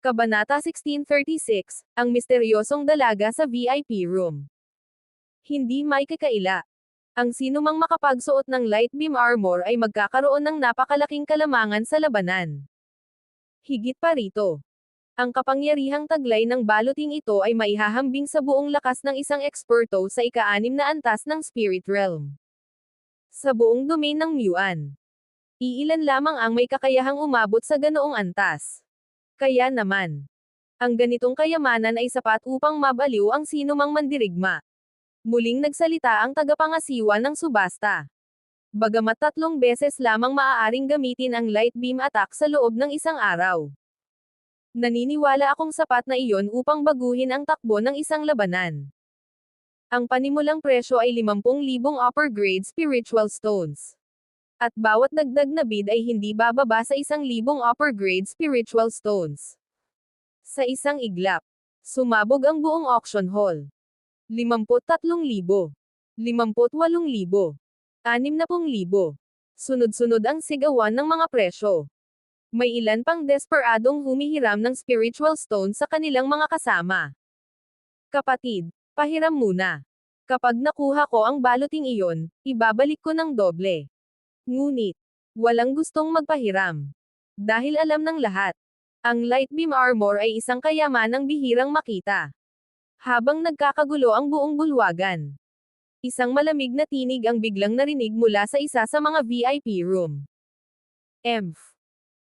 Kabanata 1636, ang misteryosong dalaga sa VIP room. Hindi may kakaila. Ang sinumang makapagsuot ng light beam armor ay magkakaroon ng napakalaking kalamangan sa labanan. Higit pa rito. Ang kapangyarihang taglay ng baluting ito ay maihahambing sa buong lakas ng isang eksperto sa ika-6 na antas ng Spirit Realm. Sa buong domain ng Muan. Iilan lamang ang may kakayahang umabot sa ganoong antas. Kaya naman, ang ganitong kayamanan ay sapat upang mabaliw ang sinumang mandirigma. Muling nagsalita ang tagapangasiwa ng subasta. Bagamat 3 beses lamang maaaring gamitin ang light beam attack sa loob ng isang araw. Naniniwala akong sapat na iyon upang baguhin ang takbo ng isang labanan. Ang panimulang presyo ay 50,000 upper grade spiritual stones. At bawat dagdag na bid ay hindi bababa sa 1,000 upper grade spiritual stones. Sa isang iglap, sumabog ang buong auction hall. 53,000, 58,000, 60,000. Sunod-sunod ang sigawan ng mga presyo. May ilan pang desperadong humihiram ng spiritual stone sa kanilang mga kasama. Kapatid, pahiram muna. Kapag nakuha ko ang baluting iyon, ibabalik ko ng doble. Ngunit, walang gustong magpahiram. Dahil alam ng lahat, ang light beam armor ay isang kayamanang bihirang makita. Habang nagkakagulo ang buong bulwagan, isang malamig na tinig ang biglang narinig mula sa isa sa mga VIP room. Emph.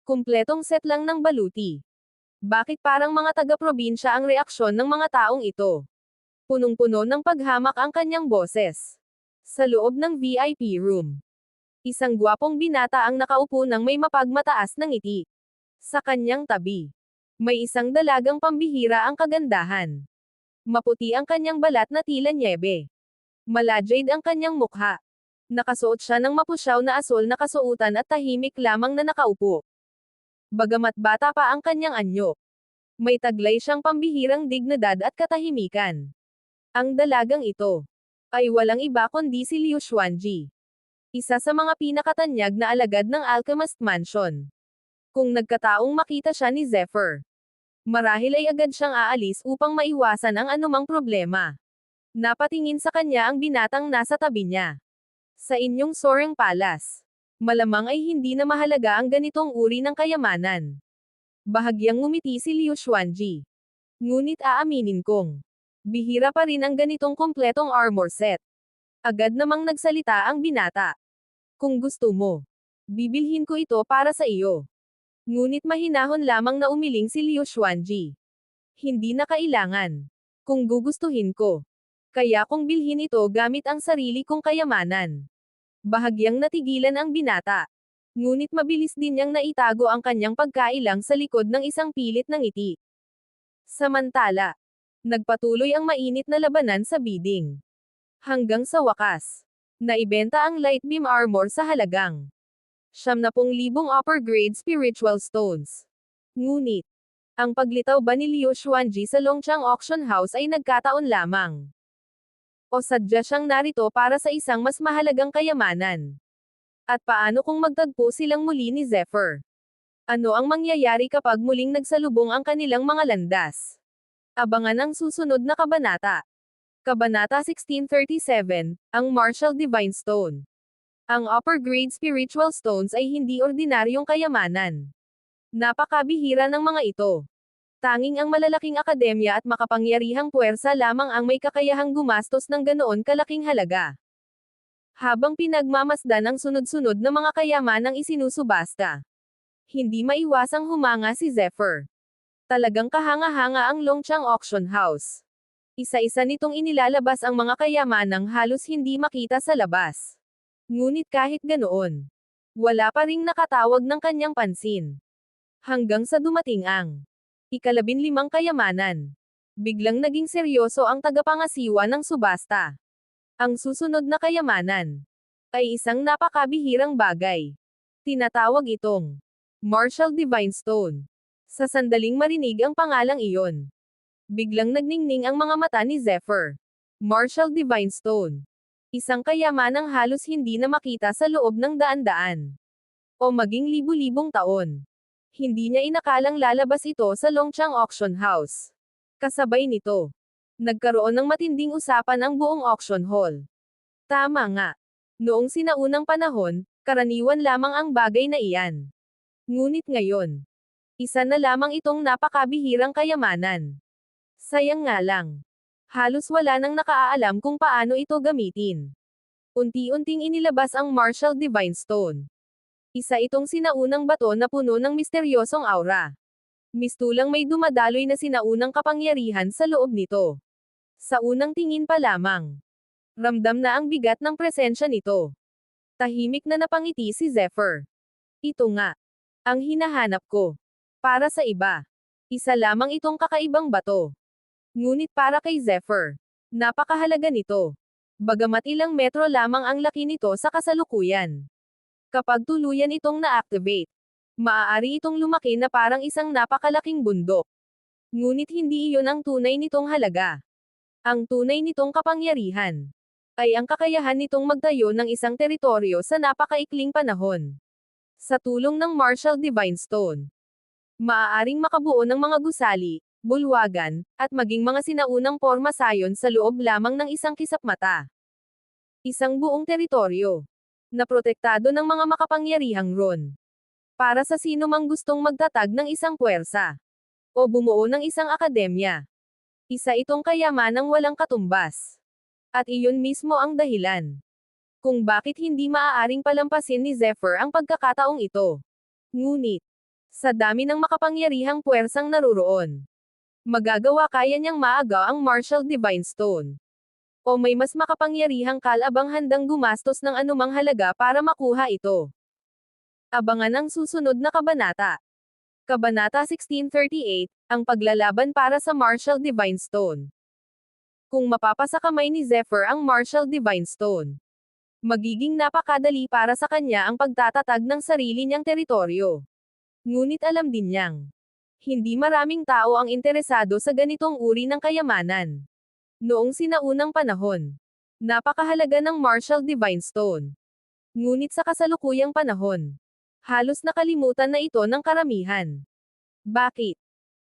Kumpletong set lang ng baluti. Bakit parang mga taga-probinsya ang reaksyon ng mga taong ito? Punong-puno ng paghamak ang kanyang boses. Sa loob ng VIP room, isang gwapong binata ang nakaupo ng may mapagmataas na ngiti. Sa kanyang tabi, may isang dalagang pambihira ang kagandahan. Maputi ang kanyang balat na tila nyebe. Malajade ang kanyang mukha. Nakasuot siya ng mapusyaw na asol na kasuotan at tahimik lamang na nakaupo. Bagamat bata pa ang kanyang anyo, may taglay siyang pambihirang dignidad at katahimikan. Ang dalagang ito ay walang iba kundi si Liu Xuanji. Isa sa mga pinakatanyag na alagad ng Alchemist Mansion. Kung nagkataong makita siya ni Zephyr, marahil ay agad siyang aalis upang maiwasan ang anumang problema. Napatingin sa kanya ang binatang nasa tabi niya. Sa inyong Soaring Palace, malamang ay hindi na mahalaga ang ganitong uri ng kayamanan. Bahagyang ngumiti si Liu Xuanji. Ngunit aaminin kong, bihira pa rin ang ganitong kompletong armor set. Agad namang nagsalita ang binata. Kung gusto mo, bibilhin ko ito para sa iyo. Ngunit mahinahon lamang na umiling si Liu Xuanji. Hindi na kailangan. Kung gugustuhin ko, kaya kong bilhin ito gamit ang sarili kong kayamanan. Bahagyang natigilan ang binata. Ngunit mabilis din niyang naitago ang kanyang pagkailang sa likod ng isang pilit na ngiti. Samantala, nagpatuloy ang mainit na labanan sa bidding. Hanggang sa wakas, naibenta ang light beam armor sa halagang 70,000 upper grade spiritual stones. Ngunit, ang paglitaw ba ni Liu Xuanji sa Longchang Auction House ay nagkataon lamang? O sadya siyang narito para sa isang mas mahalagang kayamanan? At paano kung magtagpo silang muli ni Zephyr? Ano ang mangyayari kapag muling nagsalubong ang kanilang mga landas? Abangan ang susunod na kabanata. Kabanata 1637, ang Martial Divine Stone. Ang upper grade spiritual stones ay hindi ordinaryong kayamanan. Napakabihira ng mga ito. Tanging ang malalaking akademya at makapangyarihang puwersa lamang ang may kakayahang gumastos ng ganoon kalaking halaga. Habang pinagmamasdan ang sunod-sunod na mga kayamanang isinusubasta, hindi maiwasang humanga si Zephyr. Talagang kahanga-hanga ang Longchang Auction House. Isa-isa nitong inilalabas ang mga kayamanang halos hindi makita sa labas. Ngunit kahit ganoon, wala pa ring nakatawag ng kanyang pansin. Hanggang sa dumating ang ika-15 kayamanan. Biglang naging seryoso ang tagapangasiwa ng subasta. Ang susunod na kayamanan ay isang napakabihirang bagay. Tinatawag itong Martial Divine Stone. Sa sandaling marinig ang pangalang iyon, biglang nagningning ang mga mata ni Zephyr. Martial Divine Stone. Isang kayamanang halos hindi na makita sa loob ng daan-daan. O maging libu-libong taon. Hindi niya inakalang lalabas ito sa Longchang Auction House. Kasabay nito, nagkaroon ng matinding usapan ang buong auction hall. Tama nga. Noong sinaunang panahon, karaniwan lamang ang bagay na iyan. Ngunit ngayon, isa na lamang itong napakabihirang kayamanan. Sayang nga lang. Halos wala nang nakaalam kung paano ito gamitin. Unti-unting inilabas ang Martial Divine Stone. Isa itong sinaunang bato na puno ng misteryosong aura. Mistulang may dumadaloy na sinaunang kapangyarihan sa loob nito. Sa unang tingin pa lamang, ramdam na ang bigat ng presensya nito. Tahimik na napangiti si Zephyr. Ito nga, ang hinahanap ko. Para sa iba, isa lamang itong kakaibang bato. Ngunit para kay Zephyr, napakahalaga nito. Bagamat ilang metro lamang ang laki nito sa kasalukuyan. Kapag tuluyan itong na-activate, maaari itong lumaki na parang isang napakalaking bundok. Ngunit hindi iyon ang tunay nitong halaga. Ang tunay nitong kapangyarihan ay ang kakayahan nitong magtayo ng isang teritoryo sa napakaikling panahon. Sa tulong ng Martial Divine Stone, maaaring makabuo ng mga gusali, bulwagan, at maging mga sinaunang porma sayon sa loob lamang ng isang kisap mata. Isang buong teritoryo na protektado ng mga makapangyarihang Ron. Para sa sino mang gustong magtatag ng isang puwersa o bumuo ng isang akademya. Isa itong kayamanang walang katumbas. At iyon mismo ang dahilan kung bakit hindi maaaring palampasin ni Zephyr ang pagkakataong ito. Ngunit, sa dami ng makapangyarihang puwersang naruroon, magagawa kaya niyang maagaw ang Martial Divine Stone. O may mas makapangyarihang kalabang handang gumastos ng anumang halaga para makuha ito. Abangan ang susunod na kabanata. Kabanata 1638, ang paglalaban para sa Martial Divine Stone. Kung mapapasa kamay ni Zephyr ang Martial Divine Stone, magiging napakadali para sa kanya ang pagtatatag ng sarili niyang teritoryo. Ngunit alam din niyang, hindi maraming tao ang interesado sa ganitong uri ng kayamanan. Noong sinaunang panahon, napakahalaga ng Martial Divine Stone. Ngunit sa kasalukuyang panahon, halos nakalimutan na ito ng karamihan. Bakit?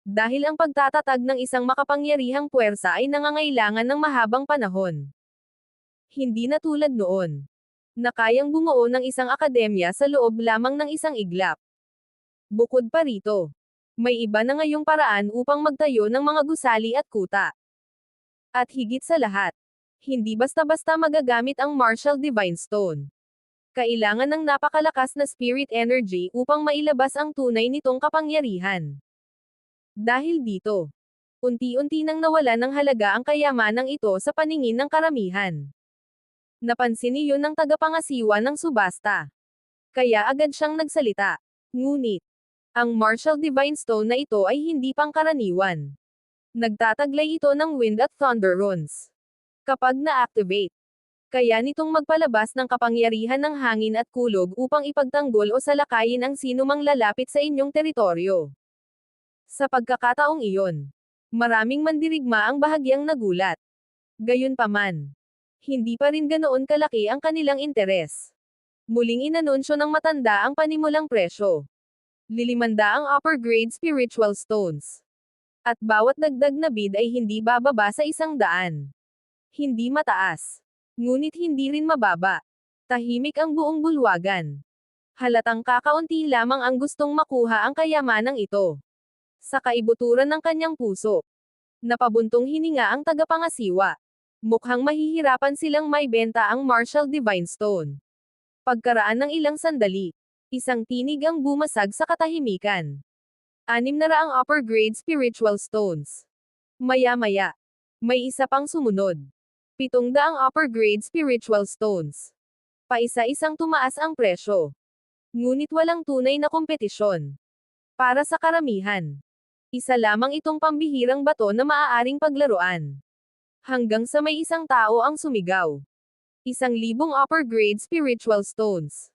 Dahil ang pagtatatag ng isang makapangyarihang puwersa ay nangangailangan ng mahabang panahon. Hindi na tulad noon, na kayang bumuo ng isang akademya sa loob lamang ng isang iglap. Bukod pa rito, may iba na ngayong paraan upang magtayo ng mga gusali at kuta. At higit sa lahat, hindi basta-basta magagamit ang Martial Divine Stone. Kailangan ng napakalakas na spirit energy upang mailabas ang tunay nitong kapangyarihan. Dahil dito, unti-unti nang nawala ng halaga ang kayamanang ito sa paningin ng karamihan. Napansin iyon ng tagapangasiwa ng subasta. Kaya agad siyang nagsalita. Ngunit, ang Martial Divine Stone na ito ay hindi pangkaraniwan. Nagtataglay ito ng wind at thunder runes. Kapag na-activate, kaya nitong magpalabas ng kapangyarihan ng hangin at kulog upang ipagtanggol o salakayin ang sinumang lalapit sa inyong teritoryo. Sa pagkakataong iyon, maraming mandirigma ang bahagyang nagulat. Gayunpaman, hindi pa rin ganoon kalaki ang kanilang interes. Muling inanunsyo ng matanda ang panimulang presyo. 500 ang upper grade spiritual stones. At bawat dagdag na bid ay hindi bababa sa 100. Hindi mataas. Ngunit hindi rin mababa. Tahimik ang buong bulwagan. Halatang kakaunti lamang ang gustong makuha ang kayamanang ito. Sa kaibuturan ng kanyang puso, napabuntong hininga ang tagapangasiwa. Mukhang mahihirapan silang maibenta ang Martial Divine Stone. Pagkaraan ng ilang sandali, isang tinig ang bumasag sa katahimikan. 600 upper grade spiritual stones. Maya-maya, may isa pang sumunod. 700 upper grade spiritual stones. Paisa-isang tumaas ang presyo. Ngunit walang tunay na kompetisyon. Para sa karamihan, isa lamang itong pambihirang bato na maaaring paglaruan. Hanggang sa may isang tao ang sumigaw. 1,000 upper grade spiritual stones.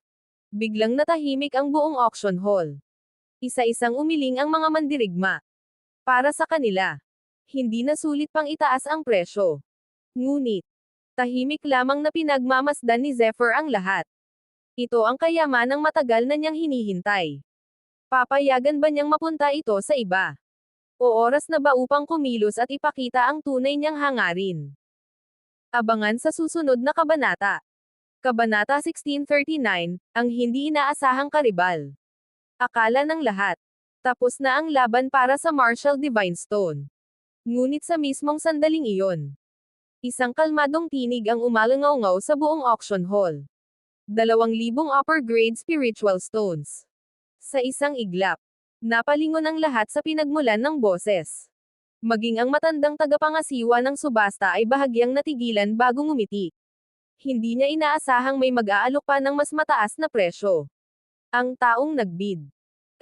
Biglang natahimik ang buong auction hall. Isa-isang umiling ang mga mandirigma. Para sa kanila, hindi na sulit pang itaas ang presyo. Ngunit, tahimik lamang na pinagmamasdan ni Zephyr ang lahat. Ito ang kayamanang matagal na niyang hinihintay. Papayagan ba niyang mapunta ito sa iba? O oras na ba upang kumilos at ipakita ang tunay niyang hangarin? Abangan sa susunod na kabanata. Kabanata 1639, ang hindi inaasahang karibal. Akala ng lahat. Tapos na ang laban para sa Martial Divine Stone. Ngunit sa mismong sandaling iyon, isang kalmadong tinig ang umalangaw sa buong auction hall. 2,000 upper-grade spiritual stones. Sa isang iglap, napalingon ang lahat sa pinagmulan ng boses. Maging ang matandang tagapangasiwa ng subasta ay bahagyang natigilan bago ngumiti. Hindi niya inaasahang may mag-aalok pa ng mas mataas na presyo. Ang taong nagbid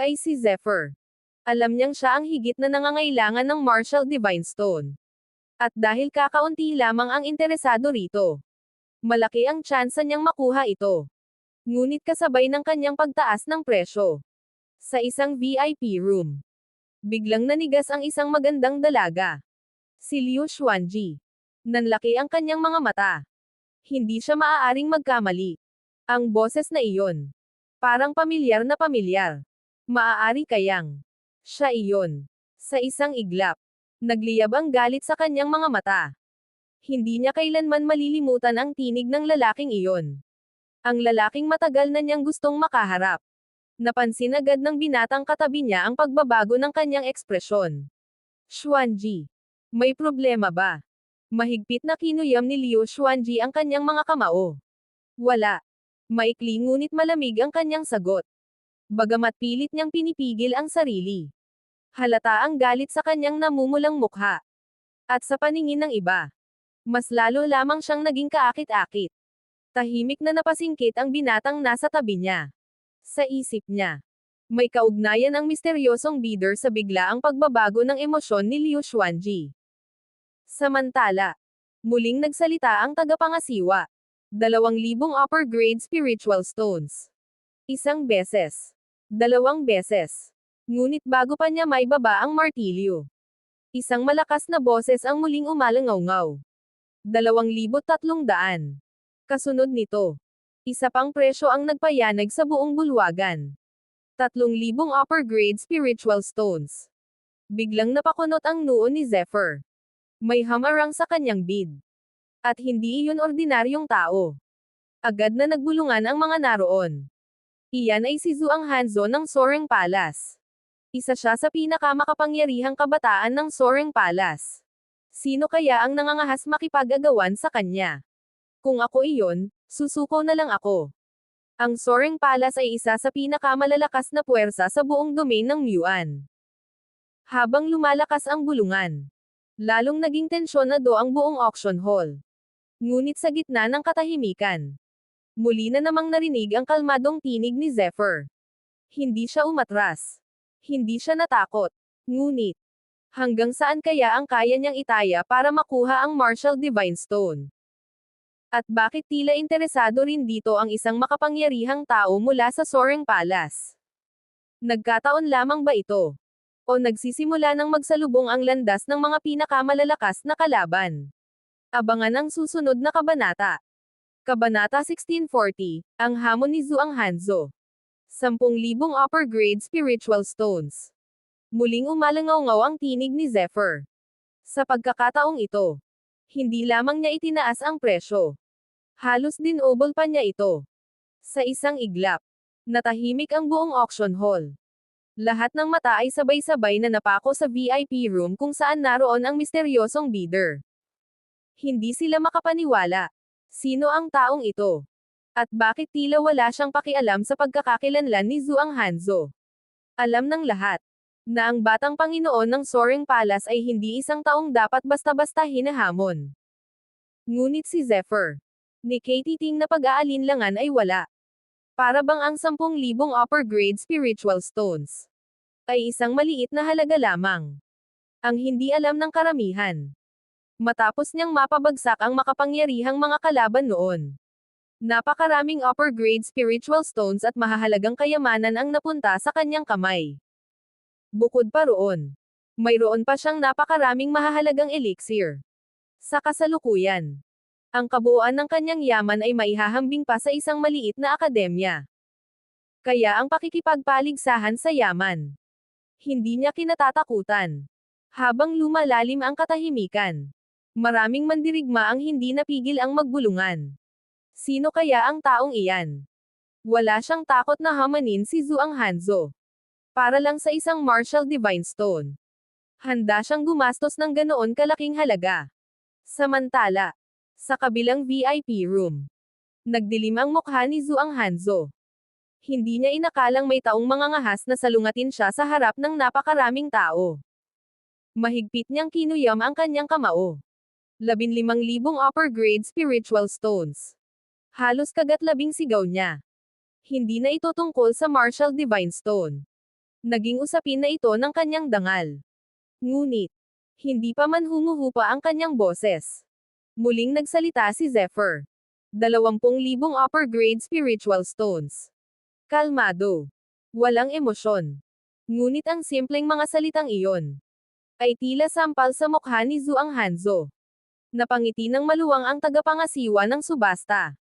ay si Zephyr. Alam niyang siya ang higit na nangangailangan ng Martial Divine Stone. At dahil kakaunti lamang ang interesado rito, malaki ang tsansa niyang makuha ito. Ngunit kasabay ng kanyang pagtaas ng presyo. Sa isang VIP room, biglang nanigas ang isang magandang dalaga. Si Liu Xuanji. Nanlaki ang kanyang mga mata. Hindi siya maaaring magkamali. Ang boses na iyon. Parang pamilyar na pamilyar. Maaari kayang siya iyon. Sa isang iglap, nagliyab ang galit sa kanyang mga mata. Hindi niya kailanman malilimutan ang tinig ng lalaking iyon. Ang lalaking matagal na niyang gustong makaharap. Napansin agad ng binatang katabi niya ang pagbabago ng kanyang ekspresyon. Xuanji. May problema ba? Mahigpit na kinuyam ni Liu Xuanji ang kanyang mga kamao. Wala. Maikli ngunit malamig ang kanyang sagot. Bagamat pilit niyang pinipigil ang sarili. Halata ang galit sa kanyang namumulang mukha. At sa paningin ng iba, mas lalo lamang siyang naging kaakit-akit. Tahimik na napasingkit ang binatang nasa tabi niya. Sa isip niya, may kaugnayan ang misteryosong bidder sa biglaang pagbabago ng emosyon ni Liu Xuanji. Samantala, muling nagsalita ang tagapangasiwa. 2,000 upper-grade spiritual stones. Isang beses. 2 beses. Ngunit bago pa niya maibaba ang martilyo, isang malakas na boses ang muling umalangaw. 2,300. Kasunod nito, isa pang presyo ang nagpayanag sa buong bulwagan. 3,000 upper-grade spiritual stones. Biglang napakunot ang noo ni Zephyr. May hamarang sa kanyang bid. At hindi iyon ordinaryong tao. Agad na nagbulungan ang mga naroon. Iyan ay si Zhuang Hanzo ng Soaring Palace. Isa siya sa pinakamakapangyarihang kabataan ng Soaring Palace. Sino kaya ang nangangahas makipag-agawan sa kanya? Kung ako iyon, susuko na lang ako. Ang Soaring Palace ay isa sa pinakamalalakas na puwersa sa buong domain ng Muan. Habang lumalakas ang bulungan, lalong naging tensyonado ang buong auction hall. Ngunit sa gitna ng katahimikan, muli na namang narinig ang kalmadong tinig ni Zephyr. Hindi siya umatras. Hindi siya natakot. Ngunit, hanggang saan kaya ang kaya niyang itaya para makuha ang Martial Divine Stone? At bakit tila interesado rin dito ang isang makapangyarihang tao mula sa Soaring Palace? Nagkataon lamang ba ito? O nagsisimula ng magsalubong ang landas ng mga pinakamalalakas na kalaban? Abangan ang susunod na kabanata. Kabanata 1640, ang hamon ni Zhuang Hanzo. 10,000 upper-grade spiritual stones. Muling umalangaw ang tinig ni Zephyr. Sa pagkakataong ito, hindi lamang niya itinaas ang presyo. Halos dinobol pa niya ito. Sa isang iglap, natahimik ang buong auction hall. Lahat ng mata ay sabay-sabay na napako sa VIP room kung saan naroon ang misteryosong bidder. Hindi sila makapaniwala. Sino ang taong ito? At bakit tila wala siyang pakialam sa pagkakakilanlan ni Zhuang Hanzo? Alam ng lahat na ang batang Panginoon ng Soaring Palace ay hindi isang taong dapat basta-basta hinahamon. Ngunit si Zephyr, ni Katie na pag-aalinlangan ay wala. Para bang ang 10,000 upper-grade spiritual stones ay isang maliit na halaga lamang. Ang hindi alam ng karamihan. Matapos niyang mapabagsak ang makapangyarihang mga kalaban noon. Napakaraming upper-grade spiritual stones at mahahalagang kayamanan ang napunta sa kanyang kamay. Bukod pa roon, mayroon pa siyang napakaraming mahahalagang elixir. Sa kasalukuyan, ang kabuuan ng kanyang yaman ay maihahambing pa sa isang maliit na akademya. Kaya ang pakikipagpaligsahan sa yaman. Hindi niya kinatatakutan. Habang lumalalim ang katahimikan. Maraming mandirigma ang hindi napigil ang magbulungan. Sino kaya ang taong iyan? Wala siyang takot na hamanin si Zhuang Hanzo. Para lang sa isang martial divine stone. Handa siyang gumastos ng ganoon kalaking halaga. Samantala, sa kabilang VIP room, nagdilim ang mukha ni Zhuang Hanzo. Hindi niya inakalang may taong mangangahas na salungatin siya sa harap ng napakaraming tao. Mahigpit niyang kinuyam ang kanyang kamao. 15,000 upper grade spiritual stones. Halos kagat-labing sigaw niya. Hindi na ito tungkol sa martial divine stone. Naging usapin na ito ng kanyang dangal. Ngunit, hindi pa man humuhupa ang kanyang boses. Muling nagsalita si Zephyr. 20,000 upper grade spiritual stones. Kalmado. Walang emosyon. Ngunit ang simpleng mga salitang iyon ay tila sampal sa mukha ni Zhuang Hanzo. Napangiti ng maluwang ang tagapangasiwa ng subasta.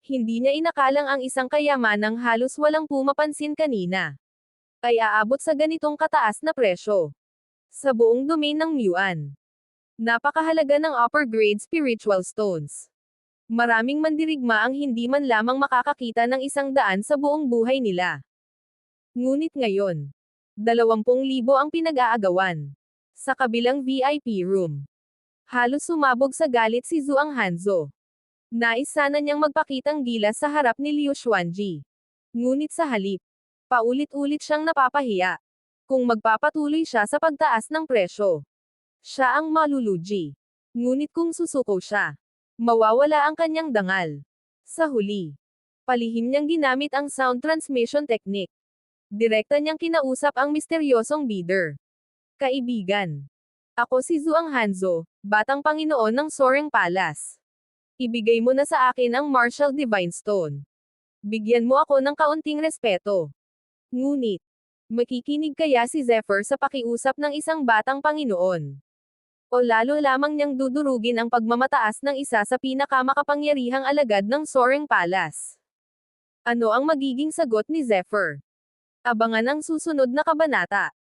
Hindi niya inakalang ang isang kayamanang halos walang pumapansin kanina ay aabot sa ganitong kataas na presyo. Sa buong domain ng Muan. Napakahalaga ng upper grade spiritual stones. Maraming mandirigma ang hindi man lamang makakakita ng 100 sa buong buhay nila. Ngunit ngayon, 20,000 ang pinag-aagawan. Sa kabilang VIP room. Halos sumabog sa galit si Zhuang Hanzo. Nais sana niyang magpakitang gilas sa harap ni Liu Xuanji. Ngunit sa halip, paulit-ulit siyang napapahiya. Kung magpapatuloy siya sa pagtaas ng presyo, siya ang malulugi. Ngunit kung susuko siya, mawawala ang kanyang dangal. Sa huli, palihim niyang ginamit ang sound transmission technique. Direkta niyang kinausap ang misteryosong bidder. Kaibigan. Ako si Zhuang Hanzo, batang Panginoon ng Soaring Palace. Ibigay mo na sa akin ang Martial Divine Stone. Bigyan mo ako ng kaunting respeto. Ngunit, makikinig kaya si Zephyr sa pakiusap ng isang batang Panginoon? O lalo lamang niyang dudurugin ang pagmamataas ng isa sa pinakamakapangyarihang alagad ng Soaring Palace? Ano ang magiging sagot ni Zephyr? Abangan ang susunod na kabanata.